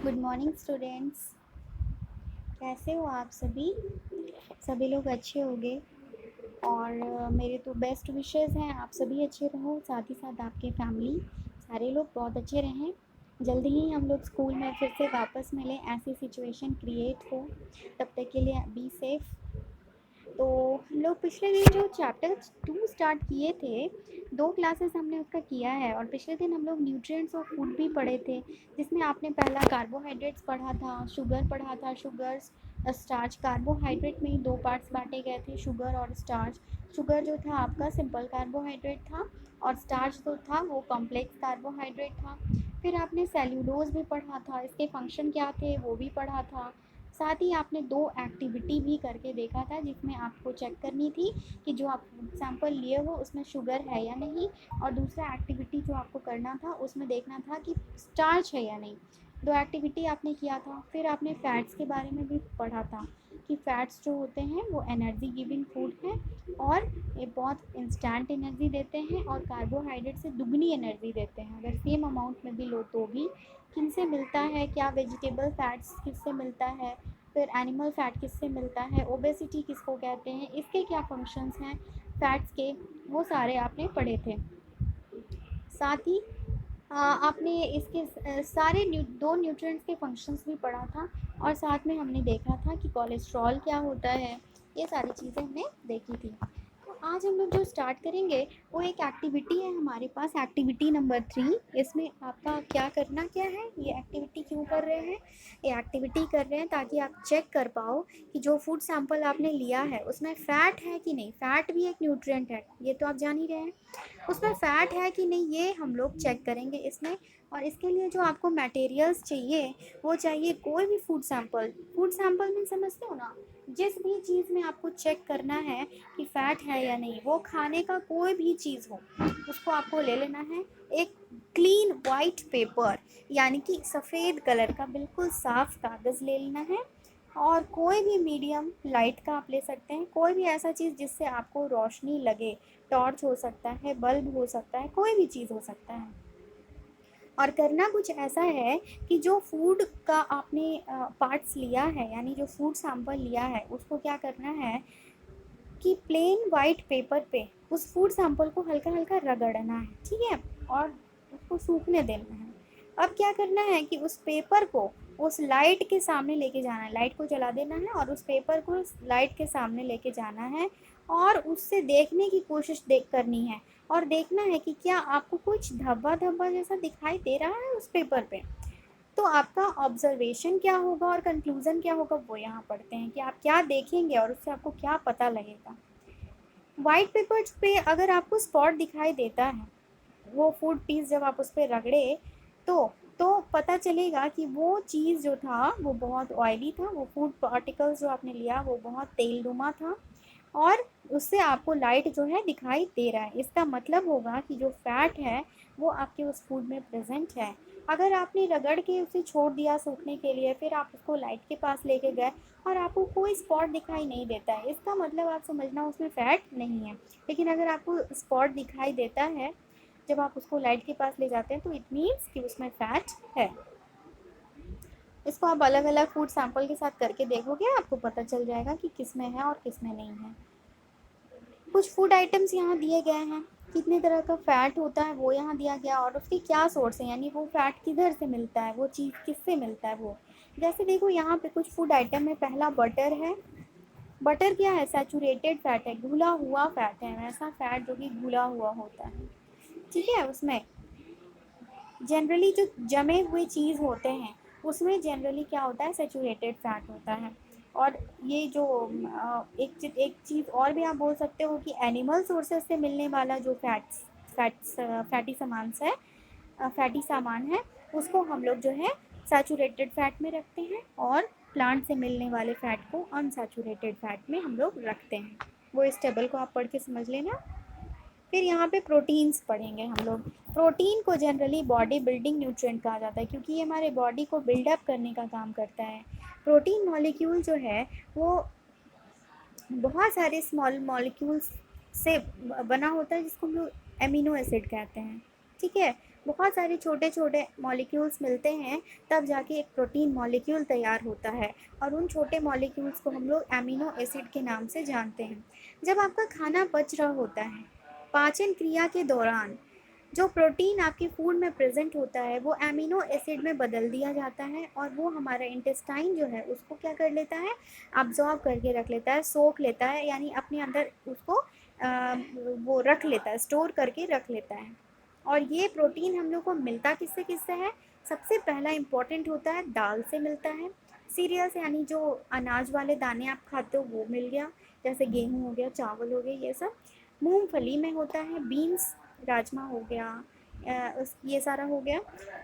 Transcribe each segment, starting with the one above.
Good morning students. कैसे हो आप सभी? सभी लोग अच्छे होंगे और मेरे तो बेस्ट विशेस हैं, आप सभी अच्छे रहो, साथ ही साथ आपके फैमिली सारे लोग बहुत अच्छे रहें। जल्दी ही हम लोग स्कूल में फिर से वापस मिलें, ऐसी सिचुएशन क्रिएट हो, तब तक के लिए बी सेफ। तो हम लोग पिछले दिन जो चैप्टर 2 स्टार्ट किए थे, 2 क्लासेस हमने उसका किया है और पिछले दिन हम लोग न्यूट्रिएंट्स ऑफ फूड भी पढ़े थे, जिसमें आपने पहला कार्बोहाइड्रेट्स पढ़ा था, शुगर पढ़ा था, शुगर्स, स्टार्च। कार्बोहाइड्रेट में ही 2 पार्ट्स बांटे गए थे, शुगर और स्टार्च। शुगर जो था आपका सिंपल कार्बोहाइड्रेट था और स्टार्च जो था वो कॉम्प्लेक्स कार्बोहाइड्रेट था। फिर आपने सेल्यूलोज भी पढ़ा था, इसके फंक्शन क्या थे वो भी पढ़ा था। साथ ही आपने 2 एक्टिविटी भी करके देखा था, जिसमें आपको चेक करनी थी कि जो आप सैंपल लिए हो उसमें शुगर है या नहीं, और दूसरा एक्टिविटी जो आपको करना था उसमें देखना था कि स्टार्च है या नहीं। 2 एक्टिविटी आपने किया था। फिर आपने फ़ैट्स के बारे में भी पढ़ा था कि फ़ैट्स जो होते हैं वो एनर्जी गिविंग फूड हैं और ये बहुत इंस्टेंट एनर्जी देते हैं और कार्बोहाइड्रेट से दुगनी एनर्जी देते हैं अगर सेम अमाउंट में भी लो तो भी। किन से मिलता है, क्या वेजिटेबल फैट्स किससे मिलता है, फिर एनिमल फैट किससे मिलता है, ओबेसिटी किसको कहते हैं, इसके क्या फंक्शंस हैं फैट्स के, वो सारे आपने पढ़े थे। साथ ही आपने इसके सारे 2 न्यूट्रिएंट्स के फंक्शंस भी पढ़ा था और साथ में हमने देखा था कि कोलेस्ट्रॉल क्या होता है, ये सारी चीज़ें हमने देखी थी। तो आज हम लोग जो स्टार्ट करेंगे वो एक एक्टिविटी है हमारे पास, एक्टिविटी नंबर 3। इसमें आपका क्या करना क्या है, ये एक्टिविटी क्यों कर रहे हैं, ये एक्टिविटी कर रहे हैं ताकि आप चेक कर पाओ कि जो फूड सैंपल आपने लिया है उसमें फ़ैट है कि नहीं। फ़ैट भी एक न्यूट्रिएंट है, ये तो आप जान ही रहे हैं। उसमें फ़ैट है कि नहीं ये हम लोग चेक करेंगे इसमें। और इसके लिए जो आपको मटेरियल्स चाहिए वो चाहिए कोई भी फूड सैंपल। फूड सैंपल में समझते हो ना, जिस भी चीज़ में आपको चेक करना है कि फ़ैट है या नहीं, वो खाने का कोई भी चीज़ हो, उसको आपको ले लेना है। एक क्लीन वाइट पेपर यानी कि सफ़ेद कलर का बिल्कुल साफ़ कागज़ ले लेना है और कोई भी मीडियम लाइट का आप ले सकते हैं, कोई भी ऐसा चीज़ जिससे आपको रोशनी लगे। टॉर्च हो सकता है, बल्ब हो सकता है, कोई भी चीज़ हो सकता है। और करना कुछ ऐसा है कि जो फूड का आपने पार्ट्स लिया है यानी जो फूड सैंपल लिया है उसको क्या करना है कि प्लेन वाइट पेपर पे उस फूड सैंपल को हल्का हल्का रगड़ना है, ठीक है, और उसको सूखने देना है। अब क्या करना है कि उस पेपर को उस लाइट के सामने लेके जाना है, लाइट को जला देना है और उस पेपर को उस लाइट के सामने लेके जाना है और उससे देखने की कोशिश करनी है और देखना है कि क्या आपको कुछ धब्बा धब्बा जैसा दिखाई दे रहा है उस पेपर पे। तो आपका ऑब्जर्वेशन क्या होगा और कंक्लूज़न क्या होगा वो यहाँ पढ़ते हैं कि आप क्या देखेंगे और उससे आपको क्या पता लगेगा। वाइट पेपर पे अगर आपको स्पॉट दिखाई देता है, वो फूड पीस जब आप उस पर रगड़े तो पता चलेगा कि वो चीज़ जो था वो बहुत ऑयली था, वो फूड पार्टिकल्स जो आपने लिया वो बहुत तेलनुमा था और उससे आपको लाइट जो है दिखाई दे रहा है। इसका मतलब होगा कि जो फैट है वो आपके उस फूड में प्रेजेंट है। अगर आपने रगड़ के उसे छोड़ दिया सूखने के लिए, फिर आप उसको लाइट के पास लेके गए और आपको कोई स्पॉट दिखाई नहीं देता है, इसका मतलब आप समझना उसमें फ़ैट नहीं है। लेकिन अगर आपको स्पॉट दिखाई देता है जब आप उसको लाइट के पास ले जाते हैं तो इट मीन्स कि उसमें फ़ैट है। इसको आप अलग अलग फूड सैंपल के साथ करके देखोगे, आपको पता चल जाएगा कि किस में है और किस में नहीं है। कुछ फूड आइटम्स यहाँ दिए गए हैं, कितने तरह का फ़ैट होता है वो यहाँ दिया गया और उसके क्या सोर्स है, यानी वो फ़ैट किधर से मिलता है, वो चीज़ किससे मिलता है वो। जैसे देखो यहाँ पे कुछ फूड आइटम में पहला बटर है। बटर क्या है, सैचुरेटेड फैट है, घुला हुआ फैट है, ऐसा फैट जो कि घुला हुआ होता है, ठीक है। उसमें जनरली जो जमे हुए चीज़ होते हैं उसमें जनरली क्या होता है, सैचुरेटेड फैट होता है। और ये जो एक चीज़ और भी आप बोल सकते हो कि एनिमल सोर्सेज से मिलने वाला जो फैटी सामान है, फैटी सामान है, उसको हम लोग जो है सैचुरेटेड फैट में रखते हैं और प्लांट से मिलने वाले फ़ैट को अनसैचुरेटेड फैट में हम लोग रखते हैं। वो इस टेबल को आप पढ़ के समझ लेना। फिर यहाँ पे प्रोटीन्स पढ़ेंगे हम लोग। प्रोटीन को जनरली बॉडी बिल्डिंग न्यूट्रिएंट कहा जाता है क्योंकि ये हमारे बॉडी को बिल्डअप करने का काम करता है। प्रोटीन मॉलिक्यूल जो है वो बहुत सारे स्मॉल मॉलिक्यूल्स से बना होता है जिसको हम लोग एमिनो एसिड कहते हैं, ठीक है। बहुत सारे छोटे छोटे मॉलिक्यूल्स मिलते हैं, तब जाके एक प्रोटीन मॉलिक्यूल तैयार होता है, और उन छोटे मॉलिक्यूल्स को हम लोग एमिनो एसिड के नाम से जानते हैं। जब आपका खाना पच रहा होता है, पाचन क्रिया के दौरान जो प्रोटीन आपके फूड में प्रेजेंट होता है वो एमिनो एसिड में बदल दिया जाता है, और वो हमारा इंटेस्टाइन जो है उसको क्या कर लेता है, अब्जॉर्ब करके रख लेता है, सोख लेता है, यानी अपने अंदर उसको वो रख लेता है, स्टोर करके रख लेता है। और ये प्रोटीन हम लोग को मिलता किससे किससे है, सबसे पहला इम्पॉर्टेंट होता है दाल से मिलता है, सीरियल्स यानी जो अनाज वाले दाने आप खाते हो वो मिल गया, जैसे गेहूँ हो गया, चावल हो गए, ये सब। मूंगफली में होता है, बीन्स, राजमा हो गया, ये सारा हो गया।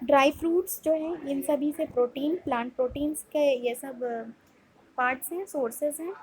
ड्राई फ्रूट्स जो है इन सभी से प्रोटीन, प्लांट प्रोटीन्स के ये सब पार्ट्स हैं, सोर्सेज हैं।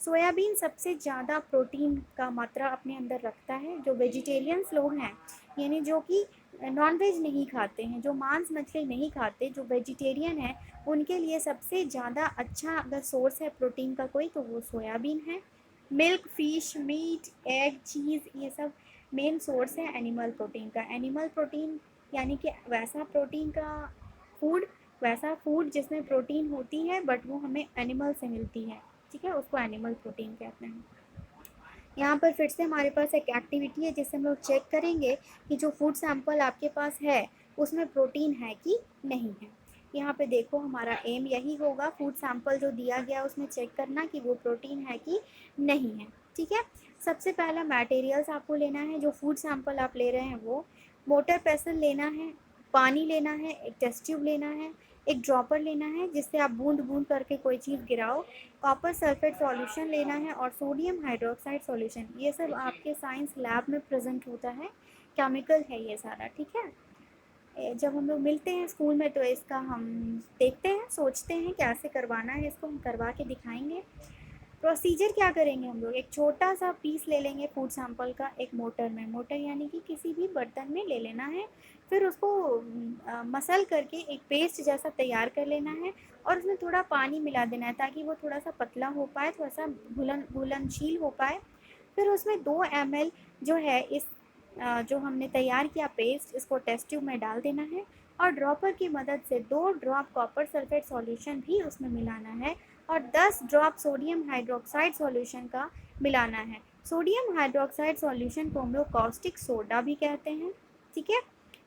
सोयाबीन सबसे ज़्यादा प्रोटीन का मात्रा अपने अंदर रखता है। जो वेजिटेरियंस लोग हैं, यानी जो कि नॉन वेज नहीं खाते हैं, जो मांस मछली नहीं खाते, जो वेजिटेरियन है, उनके लिए सबसे ज़्यादा अच्छा अगर सोर्स है प्रोटीन का कोई, तो वो सोयाबीन है। मिल्क, फिश, मीट, एग, चीज़, ये सब मेन सोर्स है एनिमल प्रोटीन का। एनिमल प्रोटीन यानी कि वैसा प्रोटीन का फूड, वैसा फूड जिसमें प्रोटीन होती है बट वो हमें एनिमल से मिलती है, ठीक है, उसको एनिमल प्रोटीन कहते हैं। यहाँ पर फिर से हमारे पास एक एक्टिविटी है जिससे हम लोग चेक करेंगे कि जो फूड सैंपल आपके पास है उसमें प्रोटीन है कि नहीं है। यहाँ पे देखो, हमारा एम यही होगा, फूड सैंपल जो दिया गया उसमें चेक करना कि वो प्रोटीन है कि नहीं है, ठीक है। सबसे पहला मटेरियल्स आपको लेना है, जो फूड सैंपल आप ले रहे हैं वो मोटर पेसल लेना है, पानी लेना है, एक टेस्ट ट्यूब लेना है, एक ड्रॉपर लेना है जिससे आप बूंद बूंद करके कोई चीज़ गिराओ, कॉपर सल्फेट सॉल्यूशन लेना है, और सोडियम हाइड्रोक्साइड सॉल्यूशन। ये सब आपके साइंस लैब में प्रेजेंट होता है, केमिकल है ये सारा, ठीक है। जब हम लोग मिलते हैं स्कूल में तो इसका हम देखते हैं, सोचते हैं कैसे करवाना है, इसको हम करवा के दिखाएंगे। प्रोसीजर क्या करेंगे, हम लोग एक छोटा सा पीस ले लेंगे फूड सैंपल का, एक मोटर में, मोटर यानी कि किसी भी बर्तन में ले लेना है, फिर उसको मसल करके एक पेस्ट जैसा तैयार कर लेना है, और उसमें थोड़ा पानी मिला देना है ताकि वो थोड़ा सा पतला हो पाए, थोड़ा सा घुलनशील हो पाए। फिर उसमें 2 ml जो है इस जो हमने तैयार किया पेस्ट, इसको टेस्ट ट्यूब में डाल देना है, और ड्रॉपर की मदद से 2 ड्रॉप कॉपर सल्फेट सॉल्यूशन भी उसमें मिलाना है, और 10 ड्रॉप सोडियम हाइड्रोक्साइड सॉल्यूशन का मिलाना है। सोडियम हाइड्रोक्साइड सॉल्यूशन को हम लोग कॉस्टिक सोडा भी कहते हैं, ठीक है।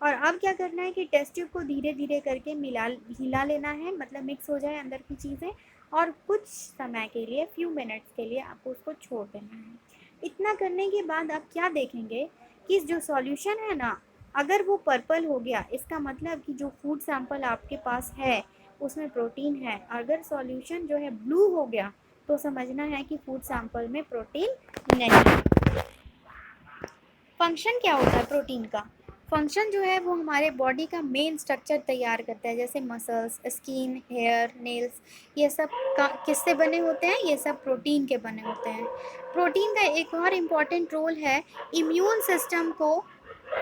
और अब क्या करना है कि टेस्ट ट्यूब को धीरे धीरे करके हिला लेना है, मतलब मिक्स हो जाए अंदर की चीज़ें, और कुछ समय के लिए, फ्यू मिनट्स के लिए आपको उसको छोड़ देना है। इतना करने के बाद आप क्या देखेंगे कि जो सॉल्यूशन है ना, अगर वो पर्पल हो गया, इसका मतलब कि जो फूड सैंपल आपके पास है उसमें प्रोटीन है। अगर सॉल्यूशन जो है ब्लू हो गया तो समझना है कि फूड सैंपल में प्रोटीन नहीं है। फंक्शन क्या होता है प्रोटीन का, फंक्शन जो है वो हमारे बॉडी का मेन स्ट्रक्चर तैयार करता है, जैसे मसल्स, स्किन, हेयर, नेल्स, ये सब का किससे बने होते हैं, ये सब प्रोटीन के बने होते हैं। प्रोटीन का एक और इम्पॉर्टेंट रोल है इम्यून सिस्टम को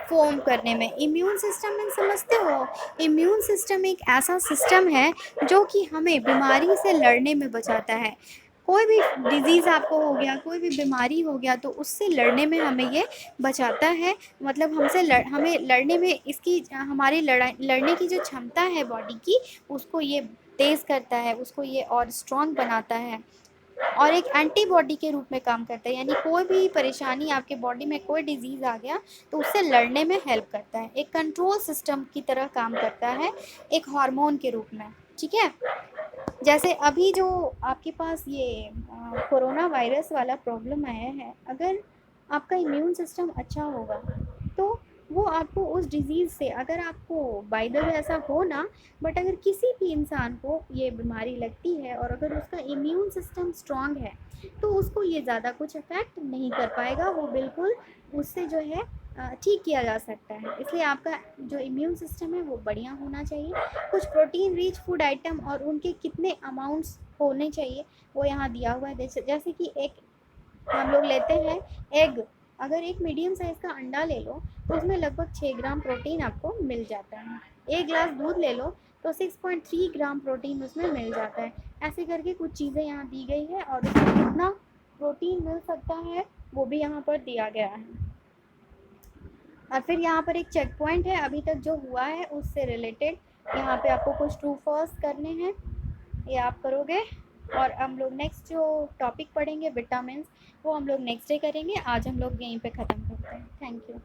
फॉर्म करने में। इम्यून सिस्टम में समझते हो, इम्यून सिस्टम एक ऐसा सिस्टम है जो कि हमें बीमारी से लड़ने में बचाता है। कोई भी डिजीज़ आपको हो गया, कोई भी बीमारी हो गया, तो उससे लड़ने में हमें ये बचाता है, मतलब हमें लड़ने में इसकी हमारी लड़ने की जो क्षमता है बॉडी की, उसको ये तेज़ करता है, उसको ये और स्ट्रॉन्ग बनाता है, और एक एंटीबॉडी के रूप में काम करता है, यानी कोई भी परेशानी आपके बॉडी में, कोई डिजीज़ आ गया तो उससे लड़ने में हेल्प करता है, एक कंट्रोल सिस्टम की तरह काम करता है, एक हार्मोन के रूप में, ठीक है। जैसे अभी जो आपके पास ये कोरोना वायरस वाला प्रॉब्लम आया है, अगर आपका इम्यून सिस्टम अच्छा होगा तो वो आपको उस डिज़ीज़ से, अगर आपको बाय द वे ऐसा हो ना, बट अगर किसी भी इंसान को ये बीमारी लगती है और अगर उसका इम्यून सिस्टम स्ट्रांग है तो उसको ये ज़्यादा कुछ इफ़ेक्ट नहीं कर पाएगा, वो बिल्कुल उससे जो है ठीक किया जा सकता है। इसलिए आपका जो इम्यून सिस्टम है वो बढ़िया होना चाहिए। कुछ प्रोटीन रिच फूड आइटम और उनके कितने अमाउंट्स होने चाहिए वो यहाँ दिया हुआ है। जैसे कि एक हम लोग लेते हैं एग, अगर एक मीडियम साइज़ का अंडा ले लो तो उसमें लगभग 6 ग्राम प्रोटीन आपको मिल जाता है। एक गिलास दूध ले लो तो 6.3 ग्राम प्रोटीन उसमें मिल जाता है। ऐसे करके कुछ चीज़ें यहाँ दी गई है, और उसमें कितना प्रोटीन मिल सकता है वो भी यहाँ पर दिया गया है। और फिर यहाँ पर एक चेक पॉइंट है अभी तक जो हुआ है उससे रिलेटेड, यहाँ पे आपको कुछ ट्रू फॉल्स करने हैं, ये आप करोगे। और हम लोग नेक्स्ट जो टॉपिक पढ़ेंगे विटामिन्स, वो हम लोग नेक्स्ट डे करेंगे। आज हम लोग यहीं पे ख़त्म करते हैं। Thank you.